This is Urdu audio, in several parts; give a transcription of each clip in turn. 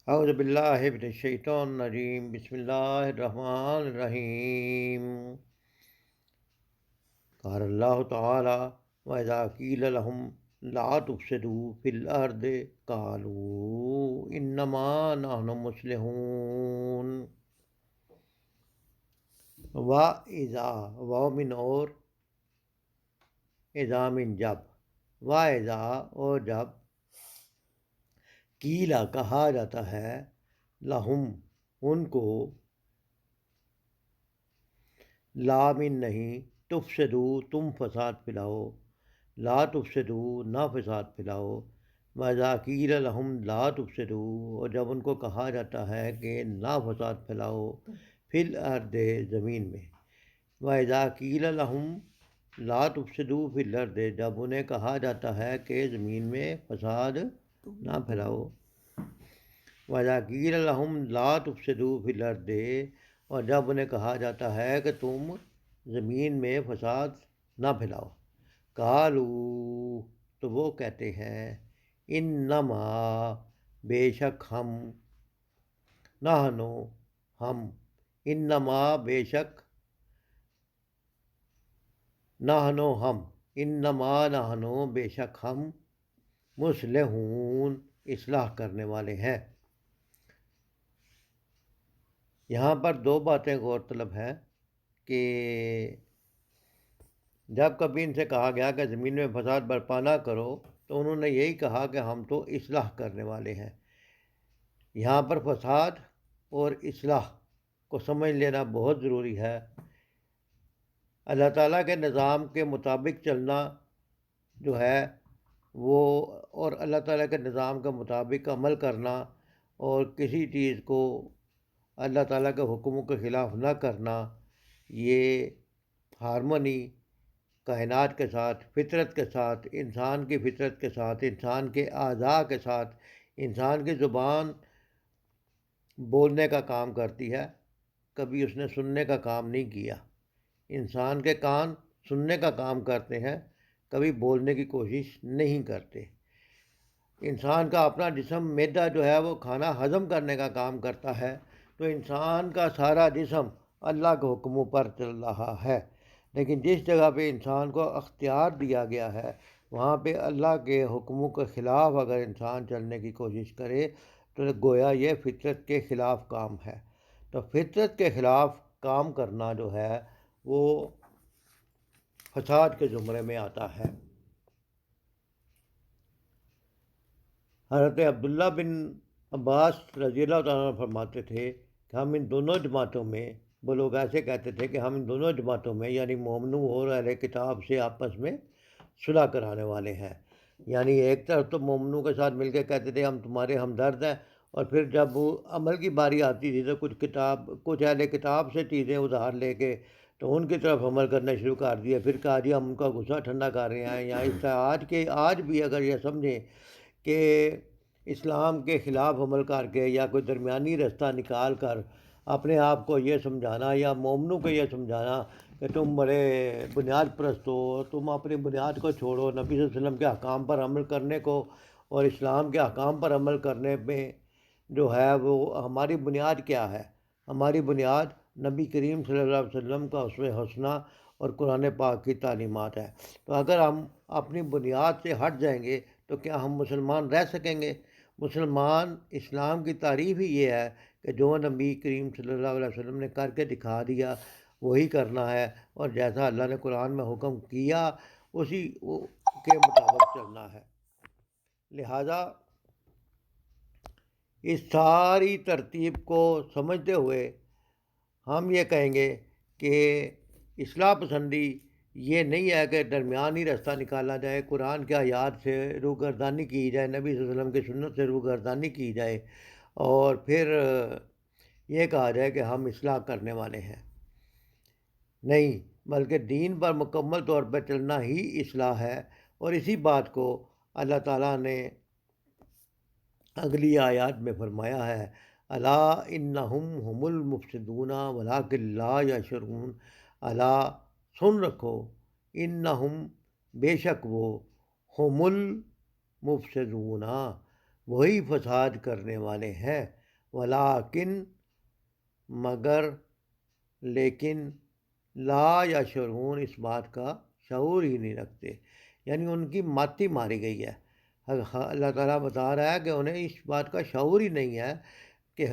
اعوذ باللہ من الشیطان الرجیم، بسم اللہ الرحمن الرحیم۔ قال اللہ تعالی وَإِذَا قِيلَ لَهُمْ لَا تُفْسِدُوا فِي الْأَرْضِ قَالُوا إِنَّمَا نَحْنُ مُصْلِحُونَ۔ وَإِذَا واو من اور، اذا من جب، وَإِذَا اور جب، قیلا کہا جاتا ہے، لہم ان کو، لا من نہیں، تفسدو تم فساد پھیلاؤ، لا تفسدو نہ فساد پھیلاؤ، وَإِذَا قِيلَ لَهُمْ لَا تُفْسِدُوا اور جب ان کو کہا جاتا ہے کہ نہ فساد پھیلاؤ، فی الارض زمین میں، وَإِذَا قِيلَ لَهُمْ لَا تُفْسِدُوا فی الارض جب انہیں کہا جاتا ہے کہ زمین میں فساد نہ پھیلاؤ، وَإِذَا قِيلَ لَهُمْ لَا تُفْسِدُوا فِي الْأَرْضِ اور جب انہیں کہا جاتا ہے کہ تم زمین میں فساد نہ پھیلاؤ، قالوا تو وہ کہتے ہیں، انما بے شک ہم، نحنو ہم، انما بے شک، نحنو ہم، انما نحنو بے شک ہم، مصلحون اصلاح کرنے والے ہیں۔ یہاں پر دو باتیں غور طلب ہیں کہ جب کبھی ان سے کہا گیا کہ زمین میں فساد برپا نہ کرو تو انہوں نے یہی کہا کہ ہم تو اصلاح کرنے والے ہیں۔ یہاں پر فساد اور اصلاح کو سمجھ لینا بہت ضروری ہے۔ اللہ تعالیٰ کے نظام کے مطابق چلنا جو ہے وہ، اور اللہ تعالیٰ کے نظام کے مطابق عمل کرنا اور کسی چیز کو اللہ تعالیٰ کے حکموں کے خلاف نہ کرنا، یہ ہارمونی کائنات کے ساتھ، فطرت کے ساتھ، انسان کی فطرت کے ساتھ، انسان کے اعضاء کے ساتھ، انسان کی زبان بولنے کا کام کرتی ہے، کبھی اس نے سننے کا کام نہیں کیا۔ انسان کے کان سننے کا کام کرتے ہیں، کبھی بولنے کی کوشش نہیں کرتے۔ انسان کا اپنا جسم معدہ جو ہے وہ کھانا ہضم کرنے کا کام کرتا ہے، تو انسان کا سارا جسم اللہ کے حکموں پر چل رہا ہے۔ لیکن جس جگہ پہ انسان کو اختیار دیا گیا ہے وہاں پہ اللہ کے حکموں کے خلاف اگر انسان چلنے کی کوشش کرے تو گویا یہ فطرت کے خلاف کام ہے۔ تو فطرت کے خلاف کام کرنا جو ہے وہ فساد کے زمرے میں آتا ہے۔ حضرت عبداللہ بن عباس رضی اللہ تعالیٰ عنہ فرماتے تھے کہ ہم ان دونوں جماعتوں میں، وہ لوگ ایسے کہتے تھے کہ ہم ان دونوں جماعتوں میں یعنی مومنوں اور اہل کتاب سے آپس میں صلح کرانے والے ہیں۔ یعنی ایک طرف تو مومنوں کے ساتھ مل کے کہتے تھے ہم تمہارے ہمدرد ہیں، اور پھر جب وہ عمل کی باری آتی تھی تو کچھ اہل کتاب سے چیزیں ادھار لے کے تو ان کی طرف عمل کرنا شروع کر دیا، پھر کہا جی ہم ان کا غصہ ٹھنڈا کر رہے ہیں۔ یا اس طرح آج بھی اگر یہ سمجھیں کہ اسلام کے خلاف عمل کر کے یا کوئی درمیانی رستہ نکال کر اپنے آپ کو یہ سمجھانا یا مومنوں کو یہ سمجھانا کہ تم بڑے بنیاد پرست ہو، تم اپنی بنیاد کو چھوڑو، نبی صلی اللہ علیہ وسلم کے احکام پر عمل کرنے کو اور اسلام کے احکام پر عمل کرنے میں جو ہے وہ ہماری بنیاد کیا ہے؟ ہماری بنیاد نبی کریم صلی اللہ علیہ وسلم کا اسوہ حسنہ اور قرآن پاک کی تعلیمات ہے۔ تو اگر ہم اپنی بنیاد سے ہٹ جائیں گے تو کیا ہم مسلمان رہ سکیں گے؟ مسلمان اسلام کی تعریف ہی یہ ہے کہ جو نبی کریم صلی اللہ علیہ وسلم نے کر کے دکھا دیا وہی کرنا ہے، اور جیسا اللہ نے قرآن میں حکم کیا اسی کے مطابق چلنا ہے۔ لہذا اس ساری ترتیب کو سمجھتے ہوئے ہم یہ کہیں گے کہ اصلاح پسندی یہ نہیں ہے کہ درمیانی راستہ نکالا جائے، قرآن کے آیات سے روگردانی کی جائے، نبی صلی اللہ علیہ وسلم کی سنت سے روگردانی کی جائے اور پھر یہ کہا جائے کہ ہم اصلاح کرنے والے ہیں۔ نہیں، بلکہ دین پر مکمل طور پر چلنا ہی اصلاح ہے، اور اسی بات کو اللہ تعالیٰ نے اگلی آیات میں فرمایا ہے، الا انہم هم المفسدون ولکن لا یشعرون۔ الا سن رکھو، انہم بے شک وہ، هم المفسدون وہی فساد کرنے والے ہیں، ولاکن مگر، لیکن لا یا شعور اس بات کا شعور ہی نہیں رکھتے، یعنی ان کی ماتی ماری گئی ہے۔ اللہ تعالیٰ بتا رہا ہے کہ انہیں اس بات کا شعور ہی نہیں ہے کہ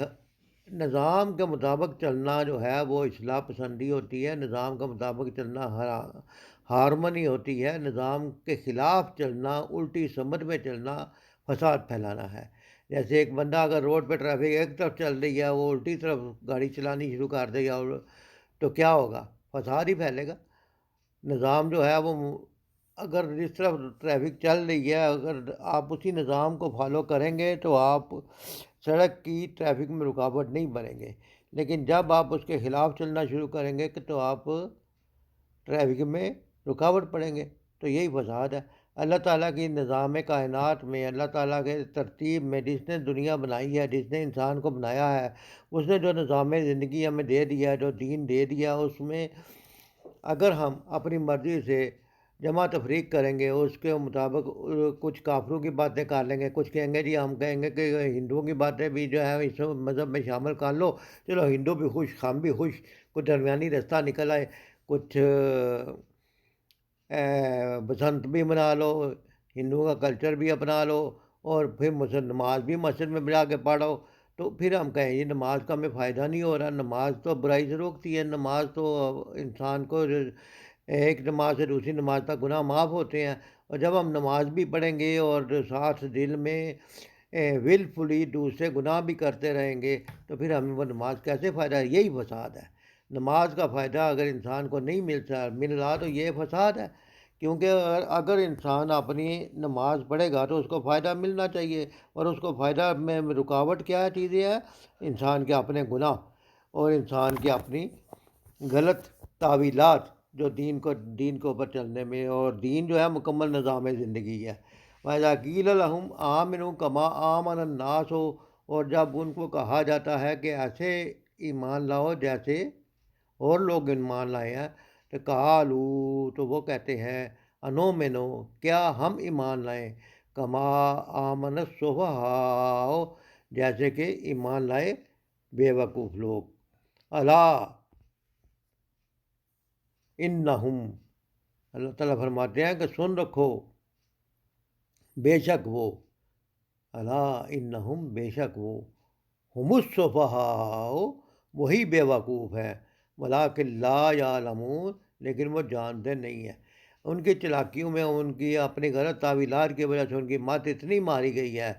نظام کے مطابق چلنا جو ہے وہ اصلاح پسندی ہوتی ہے، نظام کے مطابق چلنا ہارمنی ہوتی ہے، نظام کے خلاف چلنا، الٹی سمت میں چلنا فساد پھیلانا ہے۔ جیسے ایک بندہ اگر روڈ پہ ٹریفک ایک طرف چل رہی ہے، وہ الٹی طرف گاڑی چلانی شروع کر دے یا تو کیا ہوگا؟ فساد ہی پھیلے گا۔ نظام جو ہے وہ اگر جس طرف ٹریفک چل رہی ہے، اگر آپ اسی نظام کو فالو کریں گے تو آپ سڑک کی ٹریفک میں رکاوٹ نہیں بنیں گے، لیکن جب آپ اس کے خلاف چلنا شروع کریں گے تو آپ ٹریفک میں رکاوٹ پڑیں گے، تو یہی فساد ہے۔ اللہ تعالیٰ کی نظام کائنات میں، اللہ تعالیٰ کے ترتیب میں، جس نے دنیا بنائی ہے، جس نے انسان کو بنایا ہے، اس نے جو نظام زندگی ہمیں دے دیا ہے، جو دین دے دیا، اس میں اگر ہم اپنی مرضی سے جمع تفریق کریں گے، اس کے مطابق کچھ کافروں کی باتیں کر لیں گے، کچھ کہیں گے جی ہم کہیں گے کہ ہندوؤں کی باتیں بھی جو ہے اس مذہب میں شامل کر لو، چلو ہندو بھی خوش، ہم بھی خوش، کچھ درمیانی رستہ نکل آئے، کچھ بسنت بھی منا لو، ہندوؤں کا کلچر بھی اپنا لو، اور پھر نماز بھی مسجد میں جا کے پڑھو، تو پھر ہم کہیں یہ نماز کا ہمیں فائدہ نہیں ہو رہا۔ نماز تو برائی سے روکتی ہے، نماز تو انسان کو ایک نماز سے دوسری نماز تک گناہ معاف ہوتے ہیں، اور جب ہم نماز بھی پڑھیں گے اور ساتھ دل میں ول دوسرے گناہ بھی کرتے رہیں گے تو پھر ہمیں وہ نماز کیسے فائدہ ہے؟ یہی فساد ہے۔ نماز کا فائدہ اگر انسان کو نہیں مل رہا تو یہ فساد ہے، کیونکہ اگر انسان اپنی نماز پڑھے گا تو اس کو فائدہ ملنا چاہیے، اور اس کو فائدہ میں رکاوٹ کیا چیزیں ہے؟ انسان کے اپنے گناہ اور انسان کی اپنی غلط تعویلات، جو دین کے اوپر چلنے میں، اور دین جو ہے مکمل نظام زندگی ہے۔ وَإِذَا قِيلَ لَهُمْ آمِنُوا كَمَا آمَنَ النَّاسُ، اور جب ان کو کہا جاتا ہے کہ ایسے ایمان لاؤ جیسے اور لوگ ایمان لائے ہیں، تو قالوا، تو وہ کہتے ہیں انومنو، کیا ہم ایمان لائیں، کما آمن السفہاء، جیسے کہ ایمان لائے بے وقوف لوگ۔ الا انہم، اللہ تعالیٰ فرماتے ہیں کہ سن رکھو، بے شک وہ، الا انہم، بے شک وہ، ہم السفہاء، وہی بے وقوف ہیں، ولکن لا یعلمون، لیکن وہ جانتے نہیں ہیں۔ ان کی چلاکیوں میں، ان کی اپنی غلط تعویلات کی وجہ سے ان کی مات اتنی ماری گئی ہے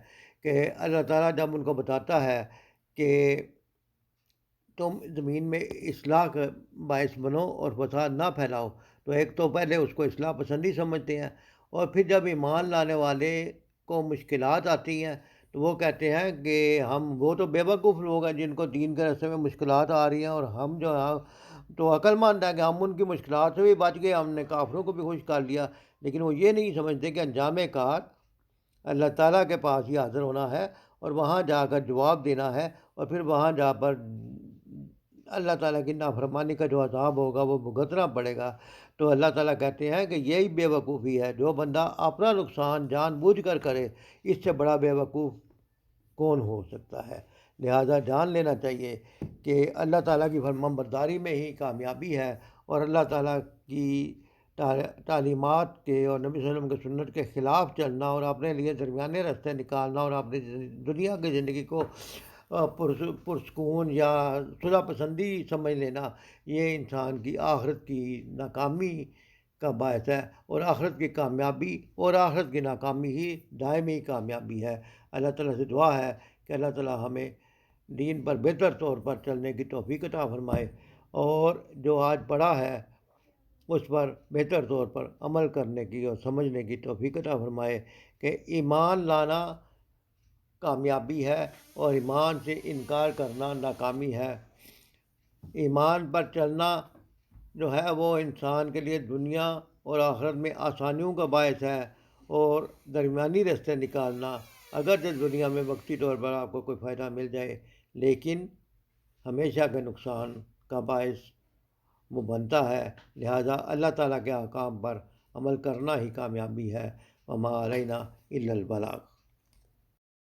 کہ اللہ تعالیٰ جب ان کو بتاتا ہے کہ تم زمین میں اصلاح کا باعث بنو اور فساد نہ پھیلاؤ، تو ایک تو پہلے اس کو اصلاح پسندی سمجھتے ہیں، اور پھر جب ایمان لانے والے کو مشکلات آتی ہیں تو وہ کہتے ہیں کہ وہ تو بے وقوف لوگ ہیں جن کو دین کے راستے میں مشکلات آ رہی ہیں، اور ہم جو ہیں تو عقل مند ہیں کہ ہم ان کی مشکلات سے بھی بچ گئے، ہم نے کافروں کو بھی خوش کر لیا۔ لیکن وہ یہ نہیں سمجھتے کہ انجام کار اللہ تعالیٰ کے پاس ہی حاضر ہونا ہے، اور وہاں جا کر جواب دینا ہے، اور پھر وہاں جا پر اللہ تعالیٰ کی نافرمانی کا جو عذاب ہوگا وہ بھگتنا پڑے گا۔ تو اللہ تعالیٰ کہتے ہیں کہ یہی بے وقوفی ہے، جو بندہ اپنا نقصان جان بوجھ کر کرے، اس سے بڑا بے وقوف کون ہو سکتا ہے؟ لہذا جان لینا چاہیے کہ اللہ تعالیٰ کی فرمان برداری میں ہی کامیابی ہے، اور اللہ تعالیٰ کی تعلیمات کے اور نبی صلی اللہ علیہ وسلم کی سنت کے خلاف چلنا، اور اپنے لیے درمیانے راستے نکالنا، اور اپنی دنیا کی زندگی کو پرسکون یا صلح پسندی سمجھ لینا، یہ انسان کی آخرت کی ناکامی کا باعث ہے، اور آخرت کی کامیابی اور آخرت کی ناکامی ہی دائمی کامیابی ہے۔ اللہ تعالیٰ سے دعا ہے کہ اللہ تعالیٰ ہمیں دین پر بہتر طور پر چلنے کی توفیق عطا فرمائے، اور جو آج پڑھا ہے اس پر بہتر طور پر عمل کرنے کی اور سمجھنے کی توفیق عطا فرمائے، کہ ایمان لانا کامیابی ہے اور ایمان سے انکار کرنا ناکامی ہے۔ ایمان پر چلنا جو ہے وہ انسان کے لیے دنیا اور آخرت میں آسانیوں کا باعث ہے، اور درمیانی راستے نکالنا اگرچہ دنیا میں وقتی طور پر آپ کو کوئی فائدہ مل جائے، لیکن ہمیشہ کے نقصان کا باعث وہ بنتا ہے۔ لہذا اللہ تعالیٰ کے احکام پر عمل کرنا ہی کامیابی ہے۔ وما علینا الا البلاغ۔